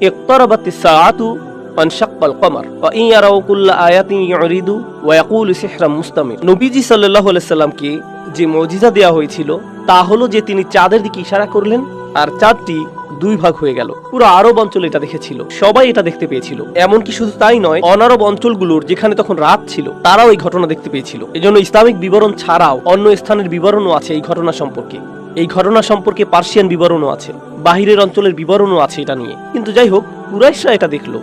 ইকতারাবাতিস সাআতু ওয়ানশাক্কাল কমার ওয়া ইন ইয়ারাউ কুল্লা আয়াতিন ইউরিদু ওয়া ইয়াকুলু সিহরাম মুস্তামির। নবীজি সাল্লাল্লাহু আলাইহি সাল্লামকে যে মুজিজা দেওয়া হয়েছিল তা হলো যে তিনি চাঁদের দিকে ইশারা করলেন আর চাঁদটি দুই ভাগ হয়ে গেল। পুরো আরব অঞ্চল এটা দেখেছিল, সবাই এটা দেখতে পেয়েছিল। এমনকি শুধু তাই নয়, অনারব অঞ্চলগুলোর যেখানে তখন রাত ছিল তারাও এই ঘটনা দেখতে পেয়েছিল। এজন্য ইসলামিক বিবরণ ছাড়াও অন্য স্থানের বিবরণও আছে এই ঘটনা সম্পর্কে। এই ঘটনা সম্পর্কে পার্সিয়ান বিবরণও আছে, বাহিরের অঞ্চলের বিবরণও আছে এটা নিয়ে। কিন্তু যাই হোক, কুরাইশরা এটা দেখলো।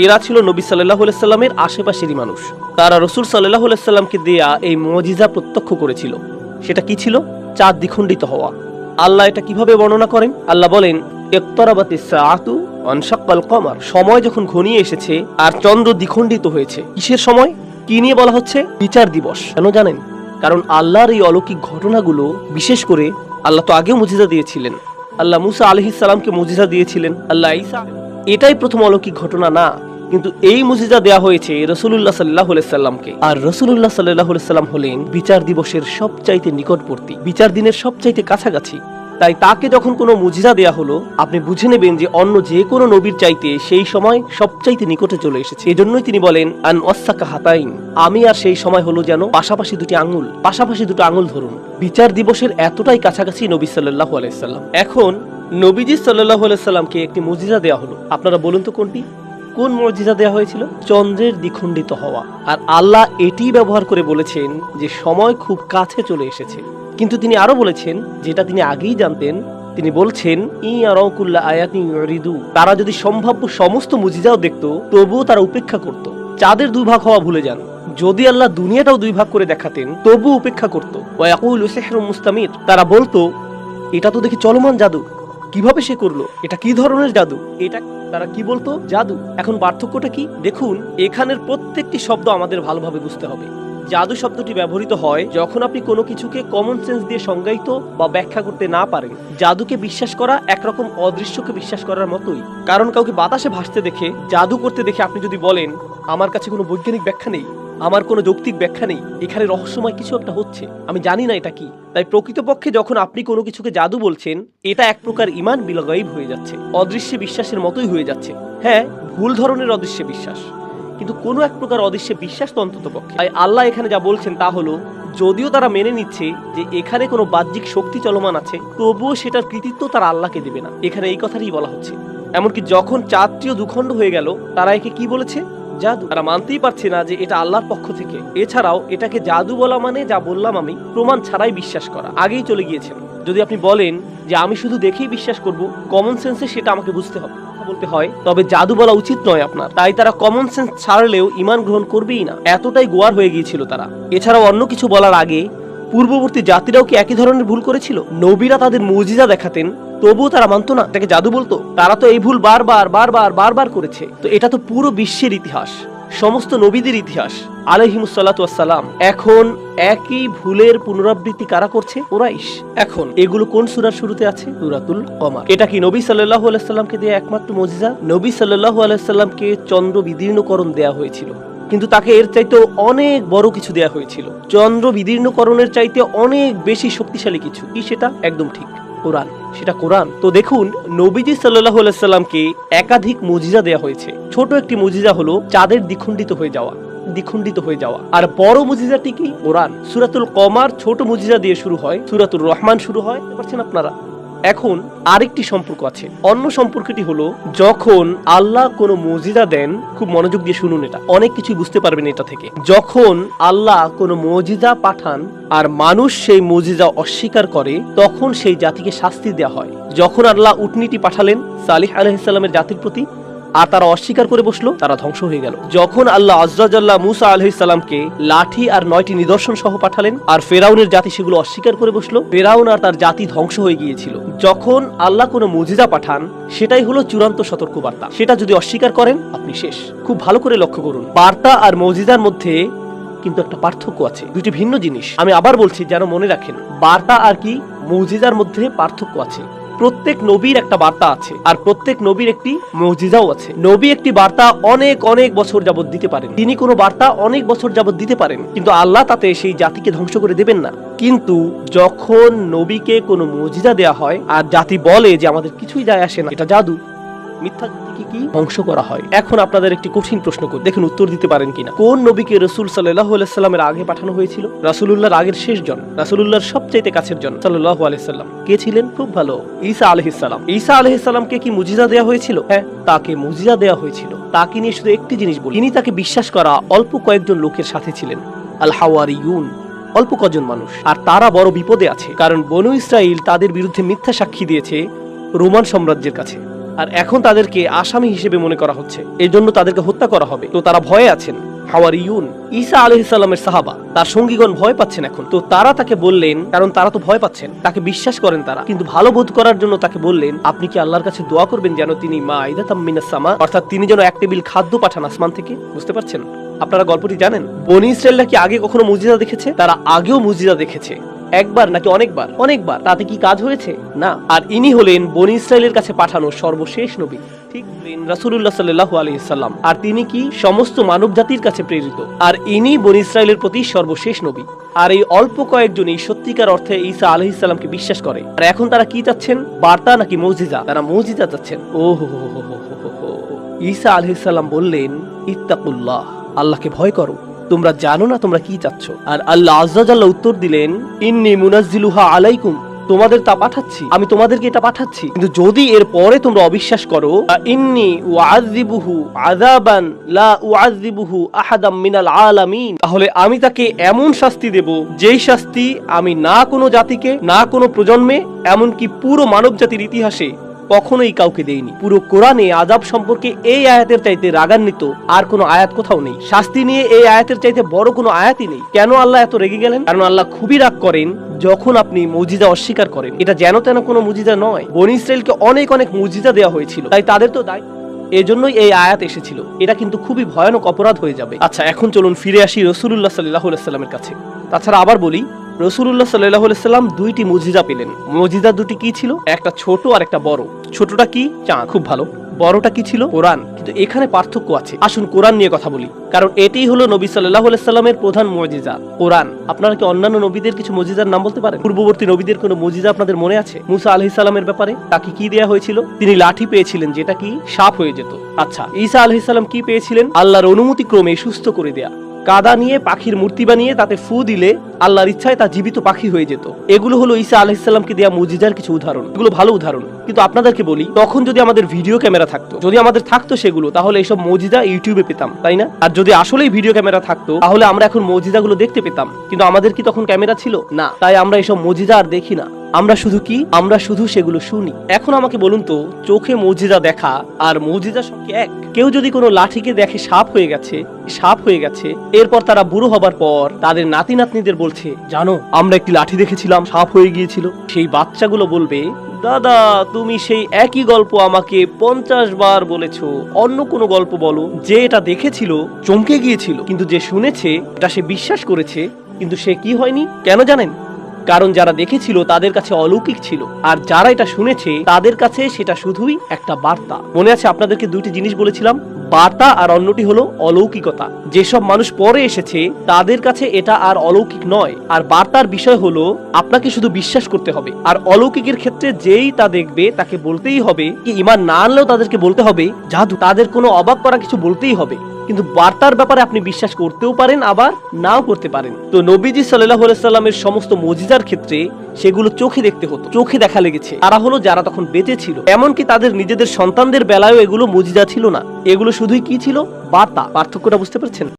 এরা ছিল নবী সাল্লাল্লাহু আলাইহি সাল্লামের আশেপাশেরই মানুষ। তারা রাসূল সাল্লাল্লাহু আলাইহি সাল্লামকে দেয়া এই মুজিজা প্রত্যক্ষ করেছিল। সেটা কি ছিল? চাঁদ দ্বিখণ্ডিত হওয়া। আল্লাহ এটা কিভাবে বর্ণনা করেন? আল্লাহ বলেন, ইকতারাবাতিস সাআতু ওয়ানশাক্কাল কমার। সময় যখন ঘনিয়ে এসেছে আর চন্দ্র দ্বিখণ্ডিত হয়েছে। কিসের সময়? কি নিয়ে বলা হচ্ছে? বিচার দিবস। কেন জানেন? কারণ আল্লাহর এই অলৌকিক ঘটনাগুলো, বিশেষ করে আল্লাহ তো আগেও মুজিজা দিয়েছিলেন। আল্লাহ মুসা আলাইহিস সালামকে মুজিজা দিয়েছিলেন, আল্লাহ ঈসা। এটাই প্রথম অলৌকিক ঘটনা না, কিন্তু এই মুজিজা দেয়া হয়েছে রাসূলুল্লাহ সাল্লাল্লাহু আলাইহি সাল্লামকে। আর রাসূলুল্লাহ সাল্লাল্লাহু আলাইহি সাল্লাম হলেন বিচার দিবসের সবচাইতে নিকটবর্তী, বিচার দিনের সবচাইতে কাছাকাছি। তাই তাকে যখন কোনো মুজিজা দেয়া হলো, আপনি বুঝে নেবেন যে অন্য যে কোনো নবীর চাইতে সেই সময় সবচাইতে নিকটে চলে এসেছে। এজন্যই তিনি বলেন, আন ওয়াসাকা হাতাইন, আমি আর সেই সময় হলো যেন পাশাপাশি দুটি আঙ্গুল, পাশাপাশি দুটো আঙ্গুল ধরুন। বিচার দিবসের এতটাই কাছাকাছি নবী সাল্লাল্লাহু আলাইহি সাল্লাম। এখন নবীজি সাল্লাল্লাহু আলাইহি সাল্লামকে একটি মুজিজা দেয়া হলো। আপনারা বলুন তো কোনটি? কোন মুজিজা দেয়া হয়েছিল? চন্দ্রের দ্বিখণ্ডিত হওয়া। আর আল্লাহ এটি ব্যবহার করে বলেছেন যে সময় খুব কাছে চলে এসেছে। কিন্তু তিনি আরো বলেছেন, যেটা তিনি আগেই জানতেন, তিনি বলছেন, ইয়ারাউ কুল্লা আয়াতিন ইউরিদু, তারা যদি সম্ভাব্য সমস্ত মুজিজাও দেখতো তবুও তারা উপেক্ষা করত। চাঁদের দুই ভাগ হওয়া ভুলে যান। যদি আল্লাহ দুনিয়াটাও দুই ভাগ করে দেখাতেন তবু উপেক্ষা করত। ওয়া ইয়াকুলু সিহরুম মুস্তামির, তারা বলতো, এটা তো দেখি চলমান জাদু, কিভাবে সে করলো, এটা কি ধরনের জাদু, এটা তারা কি বলতো? জাদু। এখন পার্থক্যটা কি দেখুন। এখানের প্রত্যেকটি শব্দ আমাদের ভালোভাবে বুঝতে হবে। জাদু শব্দটি ব্যবহৃত হয় যখন আপনি কোনো কিছুকে কমন সেন্স দিয়ে সংজ্ঞায়িত বা ব্যাখ্যা করতে না পারেন। জাদুকে বিশ্বাস করা একরকম অদৃশ্যকে বিশ্বাস করার মতোই। কারণ কাউকে বাতাসে ভাসতে দেখে, জাদু করতে দেখে আপনি যদি বলেন, আমার কাছে কোনো বৈজ্ঞানিক ব্যাখ্যা নেই, আমার কোনো যৌক্তিক ব্যাখ্যা নেই, এখানে রহস্যময় কিছু একটা হচ্ছে, আমি জানি না এটা কি। তাই প্রকৃতপক্ষে যখন আপনি কোনো কিছুকে জাদু বলছেন, এটা এক প্রকার ঈমান বিল গায়ব হয়ে যাচ্ছে, অদৃশ্যে বিশ্বাসের মতোই হয়ে যাচ্ছে। হ্যাঁ, ভুল ধরনের অদৃশ্যে বিশ্বাস, কিন্তু কোনো এক প্রকার অদৃশ্যে বিশ্বাস তো অন্তত পক্ষে। তাই আল্লাহ এখানে যা বলছেন তা হলো, যদিও তারা মেনে নিচ্ছে যে এখানে কোনো বাহ্যিক শক্তি চলমান আছে, তবুও সেটার কৃতিত্ব তারা আল্লাহকে দেবে না। এখানে এই কথাটাই বলা হচ্ছে। এমনকি যখন চাঁদটিও দুখণ্ড হয়ে গেল, তারা একে কি বলেছে? জাদু। তারা মানতেই পারছে না যে এটা আল্লাহর পক্ষ থেকে। এছাড়াও এটাকে জাদু বলা মানে, যা বললাম আমি, প্রমাণ ছাড়াই বিশ্বাস করা। আগেই চলে গিয়েছেন। যদি আপনি বলেন যে আমি শুধু দেখেই বিশ্বাস করব, কমন সেন্সে সেটা আমাকে বুঝতে হবে, বলতে হয়, তবে জাদু বলা উচিত নয় আপনার। তাই তারা কমন সেন্স ছাড়লেও ঈমান গ্রহণ করবেই না, এতটাই গোয়ার হয়ে গিয়েছিল তারা। এছাড়াও অন্য কিছু বলার আগে পূর্ববর্তী জাতিরাও কি একই ধরনের ভুল করেছিল? নবীরা তাদের মুজিজা দেখাতেন, তবুও তারা মানতো না, এটাকে জাদু বলতো। তারা তো এই ভুল বারবার করেছে। তো এটা তো পুরো বিশ্বের ইতিহাস, সমস্ত নবীদের ইতিহাস আলাইহিমুস সালাতু ওয়াস সালাম। এখন একই ভুলের পুনরাবৃত্তি কারা করছে? কুরাইশ। এখন এগুলো কোন সূরার শুরুতে আছে? সূরাতুল কমার। এটা কি নবী সাল্লাল্লাহু আলাইহি সাল্লামকে দেয়া একমাত্র মুজিজা? নবী সাল্লাল্লাহু আলাইহি সাল্লামকে চন্দ্র বিদীর্ণকরণ দেয়া হয়েছিল, কিন্তু তাকে এর চাইতে অনেক বড় কিছু দেয়া হয়েছিল। চন্দ্র বিদীর্ণকরণের চাইতে অনেক বেশি শক্তিশালী কিছু। কি সেটা? একদম ঠিক, কোরআন। সেটা কোরআন। তো দেখুন, নবীজি সাল্লাল্লাহু আলাইহি সাল্লামকে একাধিক মুজিজা দেয়া হয়েছে। ছোট একটি মুজিজা হলো চাঁদের দ্বিখণ্ডিত হয়ে যাওয়া। আর বড় মুজিজাটি কি? কোরআন। সূরাতুল কমার ছোট মুজিজা দিয়ে শুরু হয়, সূরাতুর রহমান শুরু হয়। বুঝতে পারছেন আপনারা? এখন আরেকটি সম্পর্ক আছে। অন্য সম্পর্কটি হলো, যখন আল্লাহ কোনো মুজিজা দেন, খুব মনোযোগ দিয়ে শুনুন, এটা অনেক কিছু বুঝতে পারবেন এটা থেকে। যখন আল্লাহ কোনো মুজিজা পাঠান আর মানুষ সেই মুজিজা অস্বীকার করে, তখন সেই জাতিকে শাস্তি দেওয়া হয়। যখন আল্লাহ উটনীটি পাঠালেন সালিহ আলাইহিস সালামের জাতির প্রতি, আর তারা অস্বীকার করে বসলো, তারা ধ্বংস হয়ে গেল। যখন আল্লাহ আযজা ওয়াজাল্লা মুসা আলাইহিস সালামকে লাঠি আর 9টি নিদর্শন সহ পাঠালেন, আর ফেরাউনের জাতি সেগুলো অস্বীকার করে বসলো, ফেরাউন আর তার জাতি ধ্বংস হয়ে গিয়েছিল। যখন আল্লাহ কোনো মুজিজা পাঠান, সেটাই হলো চূড়ান্ত সতর্কবার্তা। সেটা যদি অস্বীকার করেন, আপনি শেষ। খুব ভালো করে লক্ষ্য করুন, বার্তা আর মুজিজার মধ্যে কিন্তু একটা পার্থক্য আছে, দুটি ভিন্ন জিনিস। আমি আবার বলছি, যেন মনে রাখেন, বার্তা আর কি মুজিজার মধ্যে পার্থক্য আছে। প্রত্যেক নবীর একটা বার্তা আছে, আর প্রত্যেক নবীর একটি মুজিজাও আছে। নবী একটি বার্তা অনেক অনেক বছর যাবত দিতে পারেন, তিনি কোনো বার্তা অনেক বছর যাবত দিতে পারেন, কিন্তু আল্লাহ তাতে সেই জাতিকে ধ্বংস করে দেবেন না। কিন্তু যখন নবীকে কোনো মুজিজা দেয়া হয় আর জাতি বলে যে আমাদের কিছুই যায় আসে না, এটা জাদু, মিথ্যা তাদেরকে কি ধ্বংস করা হয়। এখন আপনাদের একটি কঠিন প্রশ্ন করি, দেখুন উত্তর দিতে পারেন কিনা। কোন নবীকে রাসূল সাল্লাল্লাহু আলাইহি সাল্লামের আগে পাঠানো হয়েছিল? রাসূলুল্লাহর আগের শেষ জন, রাসূলুল্লাহর সবচেয়ে কাছের জন সাল্লাল্লাহু আলাইহি সাল্লাম কে ছিলেন? খুব ভালো, ঈসা আলাইহিস সালাম। ঈসা আলাইহিস সালামকে কি মুজিজা দেওয়া হয়েছিল? হ্যাঁ, তাকে মুজিজা দেওয়া হয়েছিল। তাকে নিয়ে শুধু একটি জিনিস বলি, তিনি তাকে বিশ্বাস করা অল্প কয়েকজন লোকের সাথে ছিলেন, আল হাওয়ারিয়ুন, অল্প কজন মানুষ। আর তারা বড় বিপদে আছে, কারণ বনু ইসরাইল তাদের বিরুদ্ধে মিথ্যা সাক্ষী দিয়েছে রোমান সাম্রাজ্যের কাছে, আর এখন তাদেরকে আসামি হিসেবে মনে করা হচ্ছে, এর জন্য তাদেরকে হত্যা করা হবে। তো তারা ভয়ে আছেন। হাওয়ারিয়ুন ঈসা আলাইহিস সালামের সাহাবা, তার সঙ্গীগণ ভয় পাচ্ছেন এখন। তো তারা তাকে বললেন, কারণ তারা তো ভয় পাচ্ছেন, তাকে বিশ্বাস করেন তারা, কিন্তু ভালো বোধ করার জন্য তাকে বললেন, আপনি কি আল্লাহর কাছে দোয়া করবেন যেন তিনি মাইদাতাম মিনাস সামা, অর্থাৎ তিনি যেন এক টেবিল খাদ্য পাঠান আসমান থেকে। বুঝতে পারছেন? আপনারা গল্পটি জানেন। বনী ইসরায়েলরা কি আগে কখনো মুজিজা দেখেছে? তারা আগেও মুজিজা দেখেছে, একবার নাকি অনেকবার? অনেকবার। তাতে কি কাজ হয়েছে? না। আর ইনি হলেন বনী ইসরায়েলের কাছে পাঠানো সর্বশেষ নবী, ঠিক রাসূলুল্লাহ সাল্লাল্লাহু আলাইহি সাল্লাম। আর তিনি কি সমস্ত মানব জাতির কাছে প্রেরিত, আর ইনি বনী ইসরায়েলের প্রতি সর্বশেষ নবী। আর এই অল্প কয়েকজনই সত্যিকার অর্থে ঈসা আলাইহিস সালামকে বিশ্বাস করে। আর এখন তারা কি চাচ্ছেন? বার্তা নাকি মুজিজা? তারা মুজিজা চাচ্ছেন। ঈসা আলাইহিস সালাম বললেন, ইত্তাকুল্লাহ, আল্লাহকে ভয় করো, তোমরা জানো না তোমরা কি চাচ্ছ। আর আল্লাহ আযজা জাল্লা উত্তর দিলেন, ইন্নী মুনাজ্জিলুহা আলাইকুম, তোমাদের তা পাঠাচ্ছি, আমি তোমাদেরকে এটা পাঠাচ্ছি, কিন্তু যদি এর পরে তোমরা অবিশ্বাস করো, ইন্নী উআযযিবুহু আযাবান লা উআযযিবুহু আহাদাম মিনাল আলামিন, তাহলে আমি তাকে এমন শাস্তি দেব যেই শাস্তি আমি না কোনো জাতিকে, না কোনো প্রজন্মে, এমনকি পুরো মানব জাতির ইতিহাসে কখনোই কাউকে দেয়নি। পুরো কোরআনে আযাব সম্পর্কে এই আয়াতের চাইতে রাগান্বিত আর কোনো আয়াত কোথাও নেই। শাস্তি নিয়ে এই আয়াতের চাইতে বড় কোনো আয়াতই নেই। কেন আল্লাহ এত রেগে গেলেন? কারণ আল্লাহ খুবই রাগ করেন যখন আপনি মুজিজা অস্বীকার করেন। এটা যেন তেন কোনো মুজিজা নয়, বনী ইসরাইলকে অনেক অনেক মুজিজা দেওয়া হয়েছিল, তাই তাদের তো দায়িত্ব, এজন্যই এই আয়াত এসেছিল। এটা কিন্তু খুবই ভয়ানক অপরাধ হয়ে যাবে। আচ্ছা, এখন চলুন ফিরে আসি রাসূলুল্লাহ সাল্লাল্লাহু আলাইহি সাল্লামের কাছে। তাছাড়া আবার বলি, রাসূলুল্লাহ সাল্লাল্লাহু আলাইহি সাল্লাম দুইটি মুজিজা পেলেন। মুজিজা দুটি কি ছিল? একটা ছোট আর একটা বড়। ছোটটা কি? চাঁদ। খুব ভালো। বড়টা কি ছিল? কোরআন। কিন্তু এখানে পার্থক্য আছে। আসুন কোরআন নিয়ে কথা বলি, কারণ এটাই হলো নবী সাল্লাল্লাহু আলাইহি সাল্লামের প্রধান মুজিজা, কোরআন। আপনারা কি অন্যান্য নবীদের কিছু মুজিজার নাম বলতে পারেন? পূর্ববর্তী নবীদের কোনো মুজিজা আপনাদের মনে আছে? মুসা আলাইহিস সালামের ব্যাপারে তাকে কি দেয়া হয়েছিল? তিনি লাঠি পেয়েছিলেন যেটা কি সাপ হয়ে যেত। আচ্ছা, ঈসা আলাইহিস সালাম কি পেয়েছিলেন? আল্লাহর অনুমতি ক্রমে সুস্থ করে দেয়া। কাদা নিয়ে পাখির মূর্তি বানিয়ে তাতে ফু দিলে আল্লাহর ইচ্ছায় তা জীবিত পাখি হয়ে যেত। এগুলো হলো ঈসা আলাইহিস সালামকে দেয়া মুজিজার কিছু উদাহরণ। এগুলো ভালো উদাহরণ, কিন্তু আপনাদেরকে বলি, তখন যদি আমাদের ভিডিও ক্যামেরা থাকতো, যদি আমাদের থাকতো সেগুলো, তাহলে এইসব মুজিজা ইউটিউবে পেতাম, তাই না? আর যদি আসলেই ভিডিও ক্যামেরা থাকতো, তাহলে আমরা এখন মুজিজাগুলো দেখতে পেতাম। কিন্তু আমাদের কি তখন ক্যামেরা ছিল? না। তাই আমরা এইসব মুজিজা আর দেখি না। আমরা শুধু কি? আমরা শুধু সেগুলো শুনি। এখন আমাকে বলুন তো, চোখে মুজিজা দেখা আর মুজিজা সব কি এক? কেউ যদি কোনো লাঠিকে দেখে সাপ হয়ে গেছে, সাপ হয়ে গেছে, এরপর তারা বুড়ো হবার পর তাদের নাতি নাতনিদের বলছে, জানো আমরা একটি লাঠি দেখেছিলাম, সাপ হয়ে গিয়েছিল, সেই বাচ্চাগুলো বলবে, দাদা তুমি সেই একই গল্প আমাকে 50 বার বলেছো, অন্য কোনো গল্প বলো। যে এটা দেখেছিল চমকে গিয়েছিল, কিন্তু যে শুনেছে এটা সে বিশ্বাস করেছে, কিন্তু সে কি হয়নি? কেন জানেন? কারণ যারা দেখেছিল তাদের কাছে অলৌকিক ছিল, আর যারা এটা শুনেছে তাদের কাছে সেটা শুধুই একটা বার্তা। মনে আছে আপনাদেরকে দুইটি জিনিস বলেছিলাম, বার্তা আর অন্যটি হলো অলৌকিকতা। যেসব মানুষ পরে এসেছে তাদের কাছে এটা আর অলৌকিক নয়, আর বার্তার বিষয় হলো আপনাকে শুধু বিশ্বাস করতে হবে। আর অলৌকিকের ক্ষেত্রে যেই তা দেখবে তাকে বলতেই হবে, কি ঈমান না আনলেও তাদেরকে বলতে হবে জাদু, তাদের কোনো অবাক করা কিছু বলতেই হবে। কিন্তু বার্তার ব্যাপারে আপনি বিশ্বাস করতেও পারেন, আবার নাও করতে পারেন। তো নবীজি সাল্লাল্লাহু আলাইহি সাল্লামের সমস্ত মুজিজার ক্ষেত্রে সেগুলো চোখে দেখতে হতো, চোখে দেখা লেগেছে। তারা হলো যারা তখন বেঁচে ছিল। এমনকি তাদের নিজেদের সন্তানদের বেলায়ও এগুলো মুজিজা ছিল না, এগুলো শুধুই কি ছিল? বার্তা। পার্থক্যটা বুঝতে পারছেন?